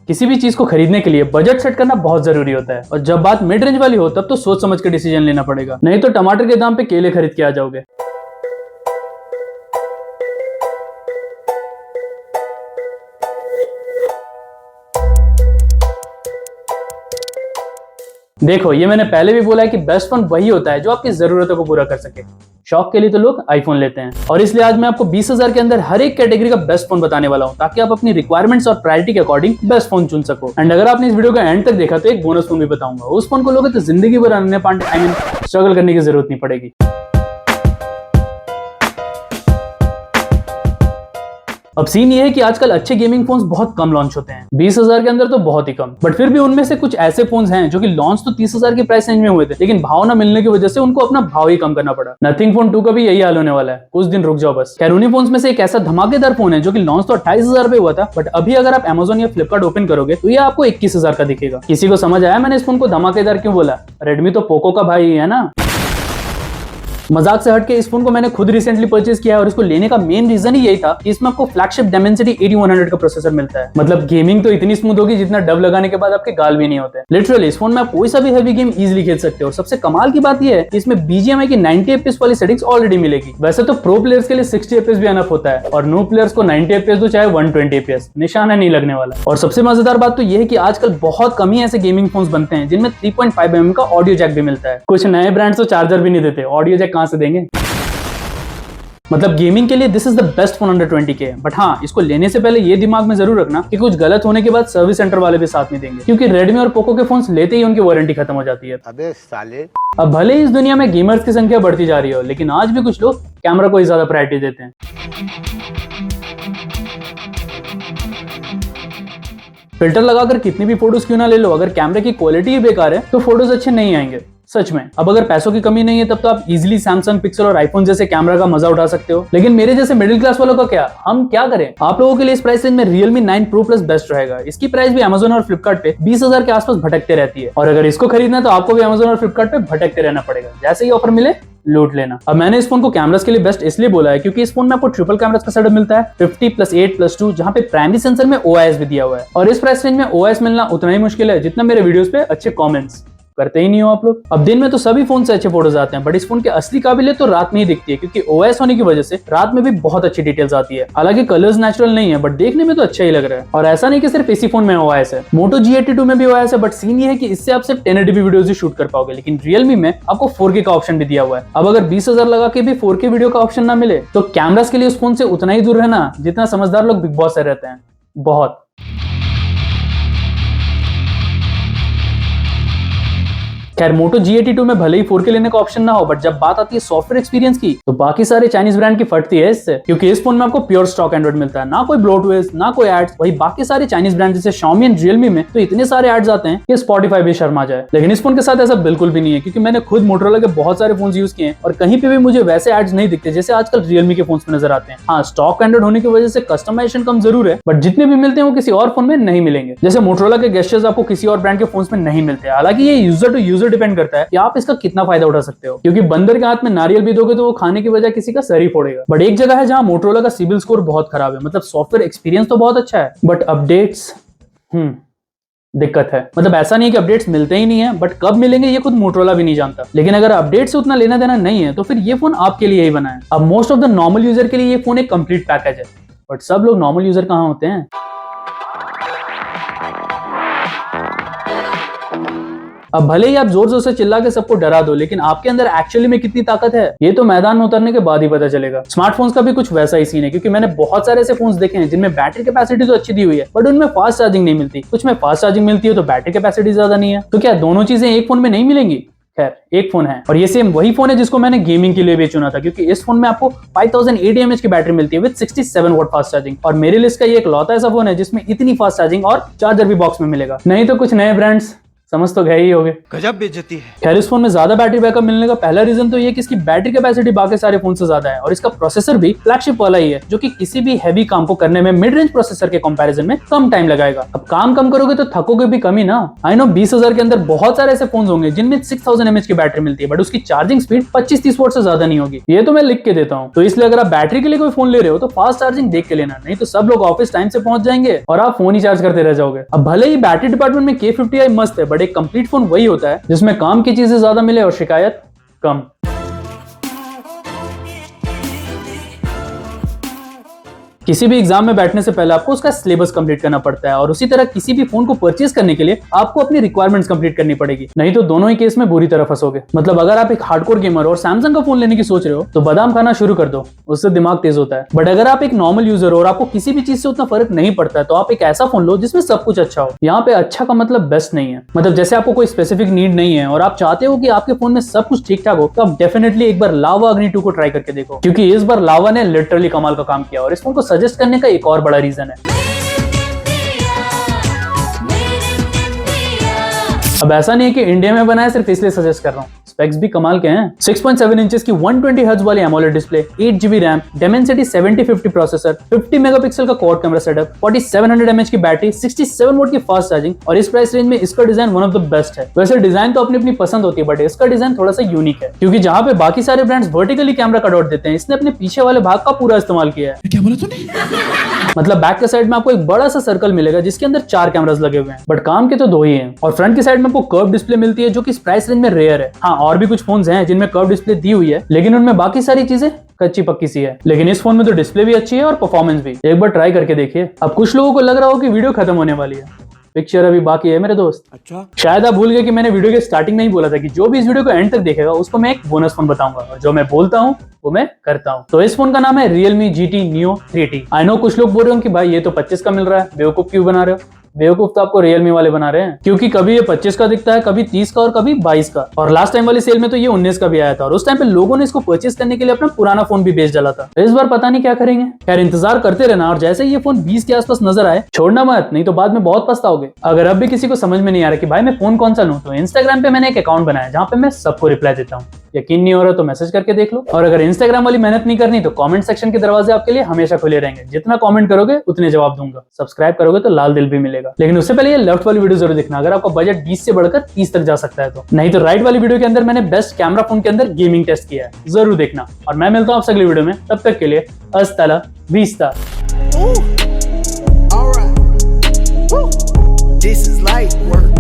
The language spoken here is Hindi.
किसी भी चीज को खरीदने के लिए बजट सेट करना बहुत जरूरी होता है, और जब बात मिड रेंज वाली हो तब तो सोच समझ के डिसीजन लेना पड़ेगा, नहीं तो टमाटर के दाम पे केले खरीद के आ जाओगे। देखो, ये मैंने पहले भी बोला है कि बेस्ट फोन वही होता है जो आपकी जरूरतों को पूरा कर सके। शौक के लिए तो लोग आईफोन लेते हैं, और इसलिए आज मैं आपको 20,000 के अंदर हर एक कैटेगरी का बेस्ट फोन बताने वाला हूं, ताकि आप अपनी रिक्वायरमेंट्स और प्रायोरिटी के अकॉर्डिंग बेस्ट फोन चुन सको। एंड अगर आपने इस वीडियो का एंड तक देखा तो एक बोनस फोन भी बताऊंगा। उस फोन को लोगे तो जिंदगी भर स्ट्रगल करने की जरूरत नहीं पड़ेगी। अब सीन ये है कि आजकल अच्छे गेमिंग फोन्स बहुत कम लॉन्च होते हैं, 20,000 के अंदर तो बहुत ही कम। बट फिर भी उनमें से कुछ ऐसे फोन्स हैं जो कि लॉन्च तो 30,000 की प्राइस रेंज में हुए थे, लेकिन भाव ना मिलने की वजह से उनको अपना भाव ही कम करना पड़ा। नथिंग फोन 2 का भी यही हाल होने वाला है, कुछ दिन रुक जाओ बस। खैर, उन्हीं फोन्स में से एक ऐसा धमाकेदार फोन है जो कि लॉन्च तो 28,000 पे हुआ था, बट अभी अगर आप Amazon या फ्लिपकार्ट ओपन करोगे तो ये आपको 21,000 का दिखेगा। किसी को समझ आया मैंने इस फोन को धमाकेदार क्यों बोला? रेडमी तो पोको का भाई है ना। मजाक से हटके इस फोन को मैंने खुद रिसेंटली परचेज किया है, और इसको लेने का मेन रीजन ही यही था कि इसमें आपको फ्लैगशिप Dimensity 8100 का प्रोसेसर मिलता है। मतलब गेमिंग तो इतनी स्मूथ होगी जितना डब लगाने के बाद आपके गाल भी नहीं होते। लिटरली इस फोन में आप कोई सा भी हैवी गेम इजीली खेल सकते हो। और सबसे कमाल की बात यह है कि इसमें BGMI की 90 FPS वाली सेटिंग्स ऑलरेडी मिलेगी। वैसे तो प्रो प्लेयर्स के लिए 60 FPS भी अनफ होता है, और नो प्लेयर्स को 90 FPS तो चाहे 120 FPS निशाना नहीं लगने वाला। और सबसे मजेदार बात तो यह है कि आजकल बहुत कम ही ऐसे गेमिंग फोन्स बनते हैं जिनमें 3.5mm का ऑडियो जैक भी मिलता है। कुछ नए ब्रांड्स तो चार्जर भी नहीं देते, ऑडियो जैक कहां से देंगे? मतलब गेमिंग के लिए this is the best phone under 20K। But हाँ, इसको लेने से पहले ये दिमाग में जरूर रखना कि कुछ गलत होने के बाद सर्विस सेंटर वाले भी साथ नहीं देंगे, क्योंकि रेडमी और पोको के फोन्स लेते ही उनकी वारंटी खत्म हो जाती है। अबे साले। अब भले ही इस दुनिया में गेमर्स की संख्या बढ़ती जा रही हो, लेकिन आज भी कुछ लोग कैमरा को ही ज्यादा प्रायोरिटी देते हैं। फिल्टर लगाकर कितनी भी फोटोज क्यों ना ले लो, अगर कैमरे की क्वालिटी ही बेकार है तो फोटोज अच्छे नहीं आएंगे, सच में। अब अगर पैसों की कमी नहीं है तब तो आप इजीली सैमसंग पिक्सल और आईफोन जैसे कैमरा का मजा उठा सकते हो, लेकिन मेरे जैसे मिडिल क्लास वालों का क्या? हम क्या करें? आप लोगों के लिए इस प्राइस रेंज में Realme 9 Pro Plus बेस्ट रहेगा। इसकी प्राइस भी Amazon और फ्लिपकार्ट पे 20,000 के आसपास भटकते रहती है, और अगर इसको खरीदना है तो आपको भी Amazon और फ्लिपकार्ट पे भटकते रहना पड़ेगा। जैसे ही ऑफर मिले लूट लेना। अब मैंने इस फोन को कैमरास के लिए बेस्ट इसलिए बोला है क्योंकि इस फोन में आपको ट्रिपल कैमरास का सेटअप मिलता है, 50+8+2, जहां पे प्राइमरी सेंसर में OIS भी दिया हुआ है। और इस प्राइस रेंज में OIS मिलना उतना ही मुश्किल है जितना मेरे वीडियोस पे अच्छे कमेंट्स करते ही नहीं हो आप लोग। अब दिन में तो सभी फोन से अच्छे फोटोज आते हैं, बट इस फोन की असली काबिलियत तो रात में ही दिखती है, क्योंकि OIS होने की वजह से रात में भी बहुत अच्छी डिटेल्स आती है। हालांकि कलर्स नेचुरल नहीं है, बट देखने में तो अच्छा ही लग रहा है। और ऐसा नहीं कि सिर्फ इसी फोन में OIS है, Moto G82 में भी OIS है, बट सीन ये है कि इससे आप सिर्फ 1080p वीडियोस ही शूट कर पाओगे, लेकिन Realme में आपको 4K का ऑप्शन भी दिया हुआ है। अब अगर 20,000 लगा के भी 4K वीडियो का ऑप्शन ना मिले तो कैमरास के लिए उस फोन से उतना ही दूर रहना जितना समझदार लोग बिग बॉस से रहते हैं। बहुत। खैर, Moto G82 में भले ही 4K लेने का ऑप्शन ना हो, बट जब बात आती है सॉफ्टवेयर एक्सपीरियंस की तो बाकी सारे चाइनीज ब्रांड की फटती है इससे, क्योंकि इस फोन में आपको प्योर स्टॉक एंड्रॉइड मिलता है, ना कोई ब्लोटवेयर ना कोई एड्स। वही बाकी सारे चाइनीज ब्रांड जैसे Xiaomi एंड Realme में तो इतने सारे एड्स आते हैं कि Spotify भी शर्मा जाए। लेकिन इस फोन के साथ ऐसा बिल्कुल भी नहीं है, क्योंकि मैंने खुद Motorola के बहुत सारे फोन यूज किए हैं और कहीं पे भी मुझे वैसे एड्स नहीं दिखते जैसे आजकल Realme के फोन में नजर आते हैं। हाँ, स्टॉक एंड्रॉइड होने की वजह से कस्टमाइजेशन कम जरूर है, बट जितने भी मिलते हैं वो किसी और फोन में नहीं मिलेंगे। जैसे Motorola के गेस्चर्स आपको किसी और ब्रांड के फोन में नहीं मिलते। हालांकि ये यूजर टू यूजर डिपेंड करता है कि आप इसका कितना फायदा उठा सकते हो, क्योंकि बंदर के हाथ में नारियल भी दोगे तो वो खाने की बजाय किसी का सर ही फोड़ेगा। बट एक जगह है जहां Motorola का सिबिल स्कोर बहुत खराब है। मतलब सॉफ्टवेयर एक्सपीरियंस तो बहुत अच्छा है, बट अपडेट्स दिक्कत है। मतलब ऐसा नहीं है कि अपडेट्स मिलते ही नहीं है, बट कब मिलेंगे ये खुद Motorola भी नहीं जानता। लेकिन अगर अपडेट से उतना लेना देना नहीं है तो फिर ये फोन आपके लिए ही बना है। अब most of the normal user के लिए ये फोन एक कंप्लीट पैकेज है, बट सब लोग नॉर्मल यूजर कहां होते हैं? अब भले ही आप जोर जोर से चिल्ला के सबको डरा दो, लेकिन आपके अंदर एक्चुअली में कितनी ताकत है ये तो मैदान में उतरने के बाद ही पता चलेगा। स्मार्टफोन्स का भी कुछ वैसा ही सीन है, क्योंकि मैंने बहुत सारे ऐसे फोन्स देखे हैं जिनमें बैटरी कैपेसिटी तो अच्छी दी हुई है, बट उनमें फास्ट चार्जिंग नहीं मिलती। कुछ में फास्ट चार्जिंग मिलती है तो बैटरी कैपेसिटी ज्यादा नहीं है। तो क्या दोनों चीजें एक फोन में नहीं मिलेंगी? खैर, एक फोन है, और ये सेम वही फोन है जिसको मैंने गेमिंग के लिए भी चुना था, क्योंकि इस फोन में आपको 5080 mAh की बैटरी मिलती है विद 67 वाट फास्ट चार्जिंग। और मेरे लिस्ट का ये एक लौता ऐसा फोन है जिसमें इतनी फास्ट चार्जिंग और चार्जर भी बॉक्स में मिलेगा। नहीं तो कुछ नए ब्रांड्स समझ तो गए ही होगे। गजब बेइज्जती है। खैर इस फोन में ज्यादा बैटरी बैकअप मिलने का पहला रीजन तो ये कि इसकी बैटरी कैपेसिटी बाकी सारे फोन से ज्यादा है और इसका प्रोसेसर भी फ्लैगशिप वाला ही है, जो कि किसी भी हैवी काम को करने में मिड रेंज प्रोसेसर के कंपैरिजन में कम टाइम लगाएगा। अब काम कम करोगे तो थकोगे भी कम ही ना। आई नो 20,000 के अंदर बहुत सारे ऐसे फोन होंगे जिनमें 6000 mAh की बैटरी मिलती है, बट उसकी चार्जिंग स्पीड 25-30 वोल्ट से ज्यादा नहीं होगी। ये तो मैं लिख के देता हूँ। तो इसलिए अगर आप बैटरी के लिए कोई फोन ले रहे हो तो फास्ट चार्जिंग देख के लेना, नहीं तो सब लोग ऑफिस टाइम से पहुंच जाएंगे और आप फोन ही चार्ज करते रह जाओगे। अब भले ही बैटरी डिपार्टमेंट में K50i मस्त है, बट एक कंप्लीट फोन वही होता है जिसमें काम की चीजें ज्यादा मिले और शिकायत कम। किसी भी एग्जाम में बैठने से पहले आपको उसका सिलेबस कंप्लीट करना पड़ता है और उसी तरह किसी भी फोन को परचेज करने के लिए आपको अपनी रिक्वायरमेंट्स कंप्लीट करनी पड़ेगी, नहीं तो दोनों ही केस में बुरी तरह फंसोगे। मतलब अगर आप एक हार्डकोर गेमर और सैमसंग का फोन लेने की सोच रहे हो तो बादाम खाना शुरू कर दो, उससे दिमाग तेज होता है। बट अगर आप एक नॉर्मल यूजर हो और आपको किसी भी चीज से उतना फर्क नहीं पड़ता है तो आप एक ऐसा फोन लो जिसमें सब कुछ अच्छा हो। यहाँ पे अच्छा का मतलब बेस्ट नहीं है। मतलब जैसे आपको कोई स्पेसिफिक नीड नहीं है और आप चाहते हो कि आपके फोन में सब कुछ ठीक ठाक हो, तो आप डेफिनेटली एक बार लावा अग्नि 2 को ट्राई करके देखो, क्योंकि इस बार लावा ने लिटरली कमाल का काम किया और इस फोन को सजेस्ट करने का एक और बड़ा रीजन है। अब ऐसा नहीं है कि इंडिया में बना है सिर्फ इसलिए सजेस्ट कर रहा हूँ, स्पेक्स भी कमाल के हैं। 6.7 इंचेस की 120 हर्ट्ज वाली AMOLED display, 8GB RAM, Dimensity 7050 processor, 50 megapixel का क्वाड कैमरा सेटअप, 4700 mAh की बैटरी, 67 वोल्ट की फास्ट चार्जिंग और इस प्राइस रेंज में इसका design one of the best है। वैसे डिजाइन तो अपनी अपनी पसंद होती है, बट इसका डिजाइन थोड़ा सा यूनिक है, क्योंकि जहां पे बाकी सारे brands vertically camera cut out देते हैं, इसने अपने पीछे वाले भाग का पूरा इस्तेमाल किया है। क्या बोला तूने? मतलब बैक के साइड में आपको एक बड़ा सा सर्कल मिलेगा जिसके अंदर 4 कैमरास लगे हुए हैं, बट काम के तो 2 ही हैं। और फ्रंट की साइड में आपको कर्व डिस्प्ले मिलती है जो कि इस प्राइस रेंज में रेयर है। हाँ, और भी कुछ फोन्स हैं जिनमें कर्व डिस्प्ले दी हुई है, लेकिन उनमें बाकी सारी चीजें कच्ची पक्की सी है। लेकिन इस फोन में तो डिस्प्ले भी अच्छी है और परफॉर्मेंस भी। एक बार ट्राई करके देखिए। अब कुछ लोगों को लग रहा हो कि वीडियो खत्म होने वाली है, पिक्चर अभी बाकी है मेरे दोस्त। अच्छा, शायद आप भूल गए कि मैंने वीडियो के स्टार्टिंग में ही बोला था कि जो भी इस वीडियो को एंड तक देखेगा उसको मैं एक बोनस फोन बताऊंगा, और जो मैं बोलता हूँ वो मैं करता हूँ। तो इस फोन का नाम है Realme GT Neo 3T। I know कुछ लोग बोल रहे हो कि भाई ये तो 25 का मिल रहा है, बेवकूफ क्यों बना रहे हो? बेवकूफ तो आपको Realme वाले बना रहे हैं, क्योंकि कभी ये 25 का दिखता है, कभी 30 का और कभी 22 का। और लास्ट टाइम वाली सेल में तो ये 19 का भी आया था और उस टाइम पे लोगों ने इसको परचेज करने के लिए अपना पुराना फोन भी बेच डाला था। इस बार पता नहीं क्या करेंगे। खैर इंतजार करते रहना, और जैसे ये फोन 20 के आसपास नजर आए छोड़ना मत, नहीं तो बाद में बहुत पछताओगे। अगर अब भी किसी को समझ में नहीं आ रहा कि भाई मैं फोन कौन सा लूं, तो इंस्टाग्राम पे मैंने एक अकाउंट बनाया जहाँ पे मैं सबको रिप्लाई देता हूँ। यकीन नहीं हो रहा तो मैसेज करके देख लो। और अगर इंस्टाग्राम वाली मेहनत नहीं करनी तो कमेंट सेक्शन के दरवाजे आपके लिए हमेशा खुले रहेंगे, जितना कमेंट करोगे उतने जवाब दूंगा। सब्सक्राइब करोगे तो लाल दिल भी मिलेगा। लेकिन उससे पहले ये लेफ्ट वाली वीडियो जरूर देखना, अगर आपका बजट 20 से बढ़कर 30 तक जा सकता है तो। नहीं तो राइट वाली वीडियो के अंदर मैंने बेस्ट कैमरा फोन के अंदर गेमिंग टेस्ट किया है, जरूर देखना। और मैं मिलता हूँ आपसे अगली वीडियो में, तब तक के लिए अस्ताला vista. This is light work.